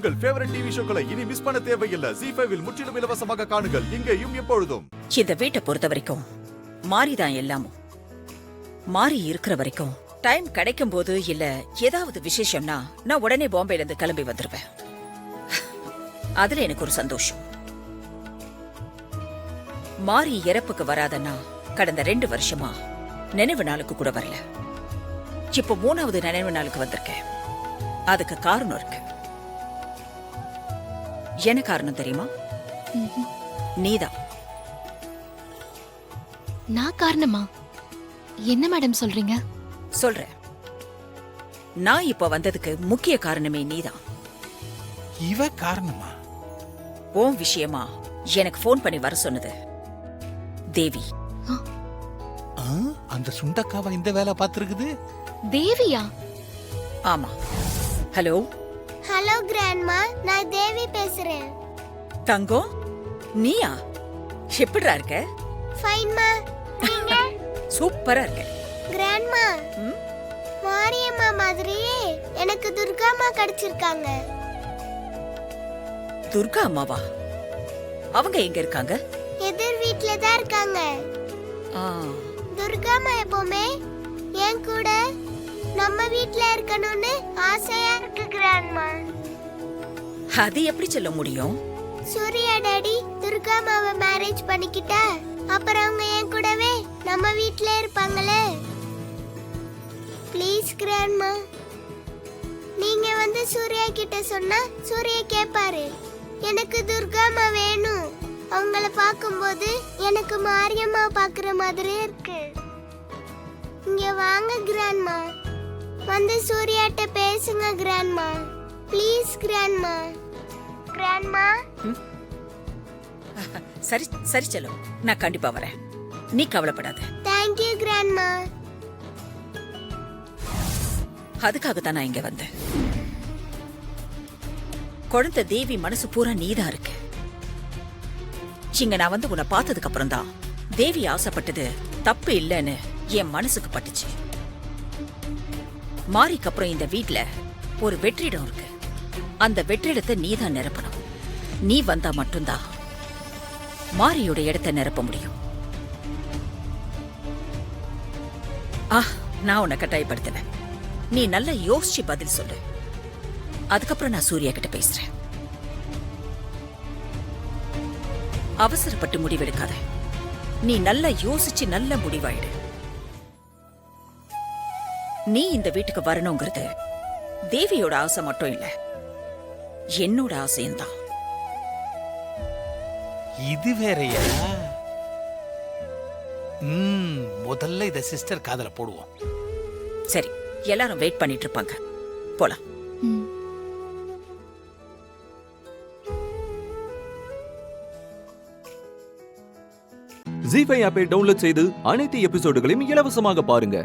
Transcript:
உங்கள் favourite TV ஷோக்களை இனி miss பண்ண தேவையில்லை. ZEE5 இல் முற்றிலும் இலவசமாக காணுங்கள். இங்கேயும் எப்பொழுதும். இந்த வீட்டை பொறுத்த வரைக்கும் மாறிதான் எல்லாமும். மாறி இருக்கிற வரைக்கும் டைம் கிடைக்கும் போது இல்ல ஏதாவது விசேஷம்னா நான் உடனே பாம்பேல இருந்து கிளம்பி வந்துருவேன். அதுல எனக்கு ஒரு சந்தோஷம். மாறி இறப்புக்கு வராதன்னா கடந்த 2 வருஷமா நினைவு நாளுக்கு கூட வரல. இப்ப 3வது நினைவு நாளுக்கு வந்திருக்கேன். அதுக்கு காரணம் இருக்கு. என்ன காரணம் தெரியுமா? நீதான். நான் காரணமா? என்ன மேடம் சொல்றீங்க? சொல்றேன். நான் இப்ப வந்ததுக்கு முக்கிய காரணமே நீதான். இவ காரணமா? உன் விஷயமா எனக்கு போன் பண்ணி வர சொன்னது தேவி. அந்த சுண்டக்காவ இந்த வேலை பார்த்திருக்குது. தேவியா? ஆமா. ஹலோ ஹலோ கிராண்ட்மா, நான் தேவி பேசுறேன். தங்கம், நீயா? எப்படிடா இருக்க? ஃபைன்மா, நீங்க? சூப்பரா இருக்க. கிராண்ட்மா, மாரியம்மா மாதிரியே எனக்கு துர்காம்மா கிடைச்சிருக்காங்க. துர்கா அம்மாவா? அவங்க எங்க இருக்காங்க? எதிர் வீட்ல தான் இருக்காங்க. ஆ, துர்காம்மா எப்பவுமே என் கூட நம்ம வீட்ல இருக்கணும்னு ஆசையா இருக்கு கிராண்ட்மா. அது எப்படி சொல்ல முடியும்? சூர்யா டாடி துர்காம்மாவை மேரேஜ் பண்ணிக்கிட்டா அப்புறம் அவங்க என் கூடவே நம்ம வீட்ல இருப்பாங்களே. ப்ளீஸ் கிராண்ட்மா, நீங்க வந்து சூர்யா கிட்ட சொன்னா சூர்யா கேட்பாரு. எனக்கு துர்காம்மா வேணும். அவங்கள பார்க்கும்போது எனக்கு மாரியம்மா பார்க்குற மாதிரி இருக்கு. இங்க வாங்க கிராண்ட்மா, வந்து சூர்யாட்ட பேசுங்க கிராண்ட்மா. Please grandma. கிராண்ட்மா, சரி சரி செல்லும், நான் கண்டிப்பா வரேன். நீ கவலைப்படாத. Thank you grandma. அதுக்காக தான் நான் இங்க வந்தேன். குழந்தை தேவி மனசு பூரா நீதான் இருக்கு. இங்க நான் வந்து உன்னை பார்த்ததுக்கு அப்புறம் தான் தேவி ஆசைப்பட்டது தப்பு இல்லைன்னு என் மனசுக்கு பட்டுச்சு. மாரிக்கு அப்புறம் இந்த வீட்ல ஒரு வெற்றிடம் இருக்கு. அந்த வெற்றிடத்தை நீதான் நிரப்பணும். நீ வந்தா மட்டும்தான் மாரியோட இடத்தை நிரப்ப முடியும். நான் உன்னை கட்டாயப்படுத்தினேன். நீ நல்லா யோசிச்சு பதில் சொல்லு. அதுக்கப்புறம் நான் சூர்யா கிட்ட பேசுறேன். அவசரப்பட்டு முடிவெடுக்காத. நீ நல்லா யோசிச்சு நல்ல முடிவாயிடு. நீ இந்த வீட்டுக்கு வரணுங்கிறது தேவியோட ஆசை மட்டும் இல்ல, என்னோட ஆசையும் தான். இது வேறயா? முதல்ல இத சிஸ்டர் காதல போடுவோம். சரி, எல்லாரும் வெயிட் பண்ணிட்டு இருப்பாங்க. போலாம். ZEE5 ஆப்பை டவுன்லோட் செய்து அனைத்து எபிசோடுகளையும் இலவசமாக பாருங்க.